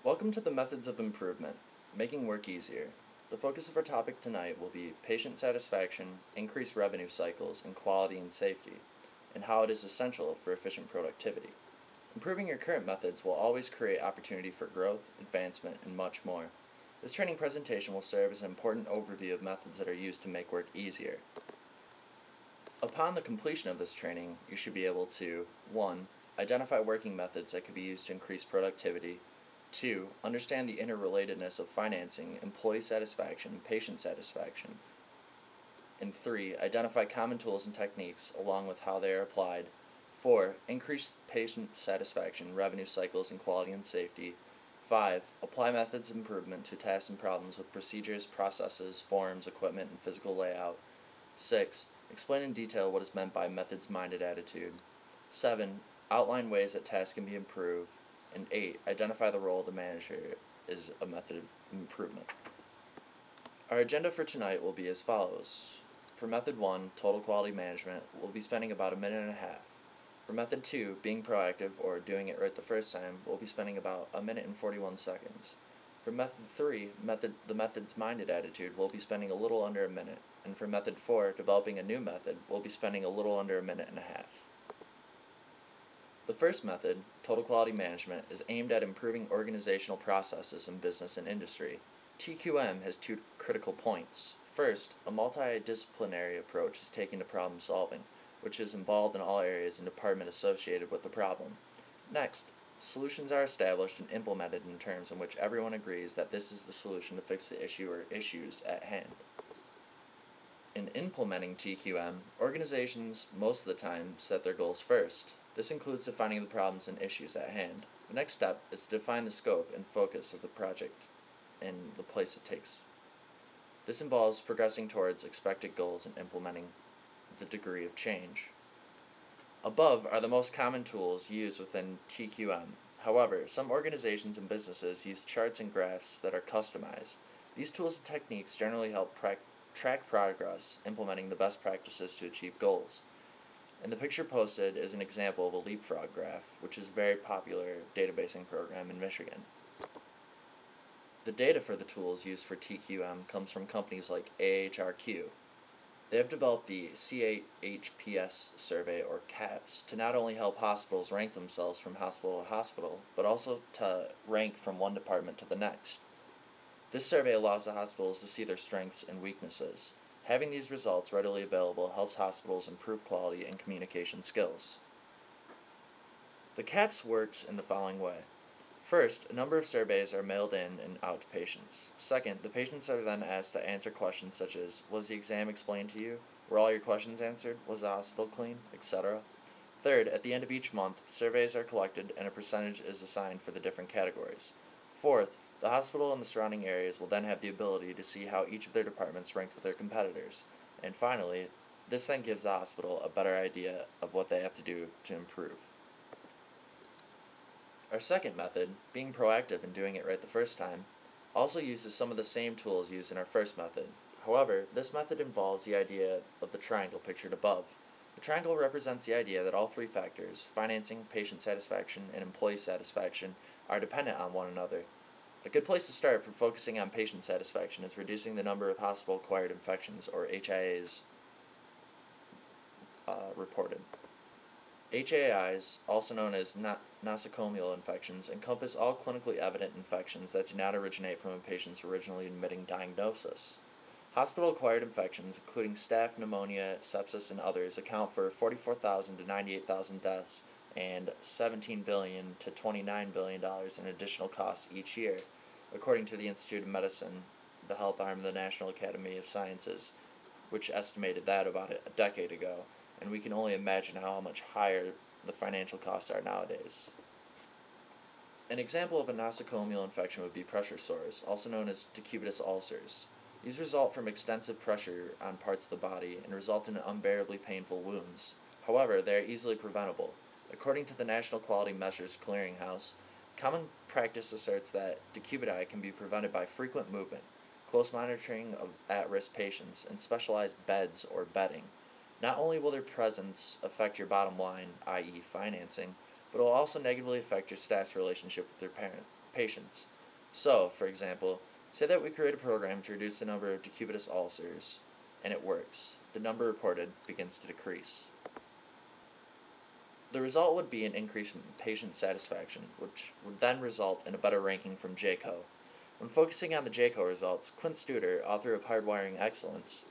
Welcome to the Methods of Improvement, Making Work Easier. The focus of our topic tonight will be patient satisfaction, increased revenue cycles, and quality and safety, and how it is essential for efficient productivity. Improving your current methods will always create opportunity for growth, advancement, and much more. This training presentation will serve as an important overview of methods that are used to make work easier. Upon the completion of this training, you should be able to 1. Identify working methods that could be used to increase productivity. 2. Understand the interrelatedness of financing, employee satisfaction, and patient satisfaction. And 3. Identify common tools and techniques along with how they are applied. 4. Increase patient satisfaction, revenue cycles, and quality and safety. 5. Apply methods of improvement to tasks and problems with procedures, processes, forms, equipment, and physical layout. 6. Explain in detail what is meant by methods-minded attitude. 7. Outline ways that tasks can be improved. And 8. Identify the role of the manager as a method of improvement. Our agenda for tonight will be as follows. For Method 1, Total Quality Management, we'll be spending about a minute and a half. For Method 2, Being Proactive, or Doing It Right the First Time, we'll be spending about a minute and 41 seconds. For Method 3, the Methods-Minded Attitude, we'll be spending a little under a minute. And for Method 4, Developing a New Method, we'll be spending a little under a minute and a half. The first method, Total Quality Management, is aimed at improving organizational processes in business and industry. TQM has two critical points. First, a multidisciplinary approach is taken to problem solving, which is involved in all areas and department associated with the problem. Next, solutions are established and implemented in terms in which everyone agrees that this is the solution to fix the issue or issues at hand. In implementing TQM, organizations most of the time set their goals first. This includes defining the problems and issues at hand. The next step is to define the scope and focus of the project and the place it takes. This involves progressing towards expected goals and implementing the degree of change. Above are the most common tools used within TQM. However, some organizations and businesses use charts and graphs that are customized. These tools and techniques generally help track progress, implementing the best practices to achieve goals. And the picture posted is an example of a leapfrog graph, which is a very popular databasing program in Michigan. The data for the tools used for TQM comes from companies like AHRQ. They have developed the CAHPS survey, or CAHPS, to not only help hospitals rank themselves from hospital to hospital, but also to rank from one department to the next. This survey allows the hospitals to see their strengths and weaknesses. Having these results readily available helps hospitals improve quality and communication skills. The CAHPS works in the following way. First, a number of surveys are mailed in and out to patients. Second, the patients are then asked to answer questions such as, was the exam explained to you? Were all your questions answered? Was the hospital clean? Etc. Third, at the end of each month, surveys are collected and a percentage is assigned for the different categories. Fourth, the hospital and the surrounding areas will then have the ability to see how each of their departments ranked with their competitors. And finally, this then gives the hospital a better idea of what they have to do to improve. Our second method, being proactive and doing it right the first time, also uses some of the same tools used in our first method. However, this method involves the idea of the triangle pictured above. The triangle represents the idea that all three factors, financing, patient satisfaction, and employee satisfaction, are dependent on one another. A good place to start for focusing on patient satisfaction is reducing the number of hospital-acquired infections, or HAIs, reported. HAIs, also known as nosocomial infections, encompass all clinically evident infections that do not originate from a patient's originally admitting diagnosis. Hospital-acquired infections, including staph, pneumonia, sepsis, and others, account for 44,000 to 98,000 deaths and $17 billion to $29 billion in additional costs each year, according to the Institute of Medicine, the health arm of the National Academy of Sciences, which estimated that about a decade ago, and we can only imagine how much higher the financial costs are nowadays. An example of a nosocomial infection would be pressure sores, also known as decubitus ulcers. These result from extensive pressure on parts of the body and result in unbearably painful wounds. However, they are easily preventable. According to the National Quality Measures Clearinghouse, common practice asserts that decubiti can be prevented by frequent movement, close monitoring of at-risk patients, and specialized beds or bedding. Not only will their presence affect your bottom line, i.e. financing, but it will also negatively affect your staff's relationship with their patients. So, for example, say that we create a program to reduce the number of decubitus ulcers, and it works. The number reported begins to decrease. The result would be an increase in patient satisfaction, which would then result in a better ranking from JCAHO. When focusing on the JCAHO results, Quint Studer, author of Hardwiring Excellence,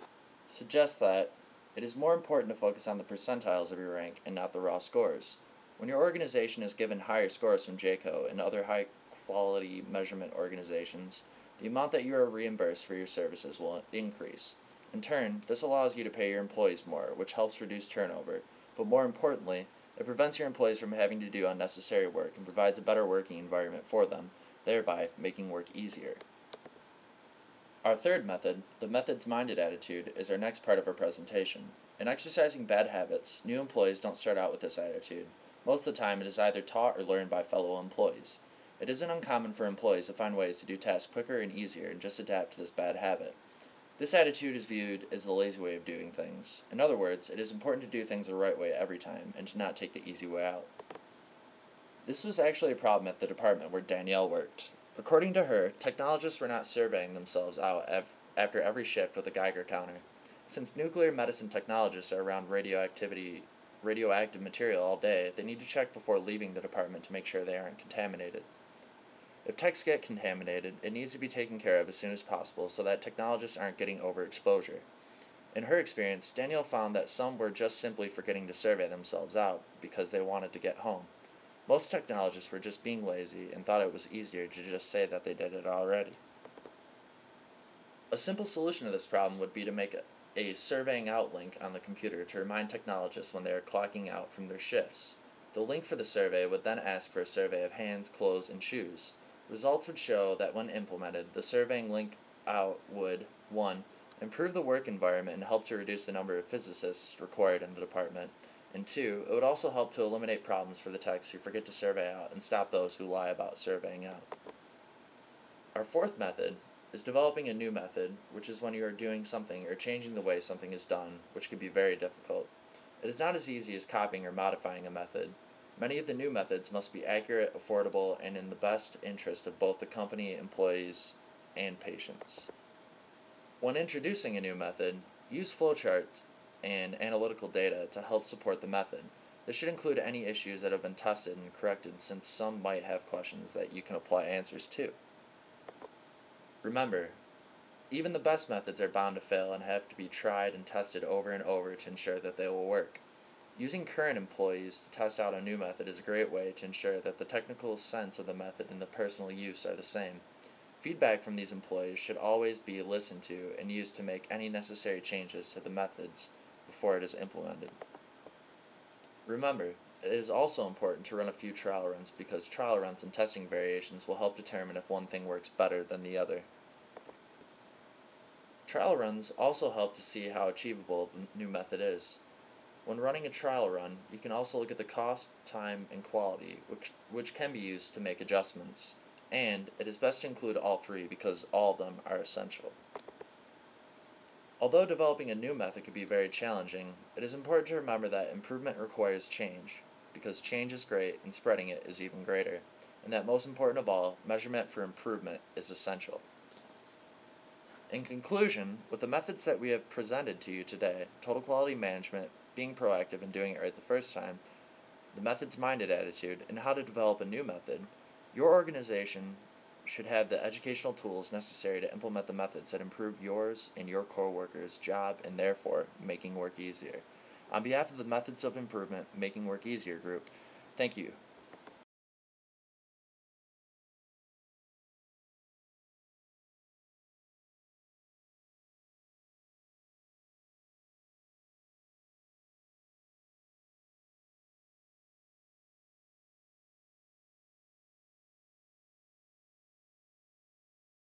suggests that it is more important to focus on the percentiles of your rank and not the raw scores. When your organization is given higher scores from JCAHO and other high-quality measurement organizations, the amount that you are reimbursed for your services will increase. In turn, this allows you to pay your employees more, which helps reduce turnover, but more importantly, it prevents your employees from having to do unnecessary work and provides a better working environment for them, thereby making work easier. Our third method, the methods-minded attitude, is our next part of our presentation. In exercising bad habits, new employees don't start out with this attitude. Most of the time, it is either taught or learned by fellow employees. It isn't uncommon for employees to find ways to do tasks quicker and easier and just adapt to this bad habit. This attitude is viewed as the lazy way of doing things. In other words, it is important to do things the right way every time and to not take the easy way out. This was actually a problem at the department where Danielle worked. According to her, technologists were not surveying themselves out after every shift with a Geiger counter. Since nuclear medicine technologists are around radioactive material all day, they need to check before leaving the department to make sure they aren't contaminated. If techs get contaminated, it needs to be taken care of as soon as possible so that technologists aren't getting overexposure. In her experience, Danielle found that some were just simply forgetting to survey themselves out because they wanted to get home. Most technologists were just being lazy and thought it was easier to just say that they did it already. A simple solution to this problem would be to make a surveying out link on the computer to remind technologists when they are clocking out from their shifts. The link for the survey would then ask for a survey of hands, clothes, and shoes. Results would show that when implemented, the surveying link out would 1. Improve the work environment and help to reduce the number of physicists required in the department, and 2. It would also help to eliminate problems for the techs who forget to survey out and stop those who lie about surveying out. Our fourth method is developing a new method, which is when you are doing something or changing the way something is done, which can be very difficult. It is not as easy as copying or modifying a method. Many of the new methods must be accurate, affordable, and in the best interest of both the company, employees, and patients. When introducing a new method, use flowcharts and analytical data to help support the method. This should include any issues that have been tested and corrected, since some might have questions that you can apply answers to. Remember, even the best methods are bound to fail and have to be tried and tested over and over to ensure that they will work. Using current employees to test out a new method is a great way to ensure that the technical sense of the method and the personal use are the same. Feedback from these employees should always be listened to and used to make any necessary changes to the methods before it is implemented. Remember, it is also important to run a few trial runs because trial runs and testing variations will help determine if one thing works better than the other. Trial runs also help to see how achievable the new method is. When running a trial run, you can also look at the cost, time, and quality, which can be used to make adjustments. And it is best to include all three because all of them are essential. Although developing a new method can be very challenging, it is important to remember that improvement requires change, because change is great and spreading it is even greater, and that most important of all, measurement for improvement is essential. In conclusion, with the methods that we have presented to you today, total quality management, being proactive and doing it right the first time, the methods-minded attitude, and how to develop a new method, your organization should have the educational tools necessary to implement the methods that improve yours and your coworkers' job and therefore making work easier. On behalf of the Methods of Improvement Making Work Easier group, thank you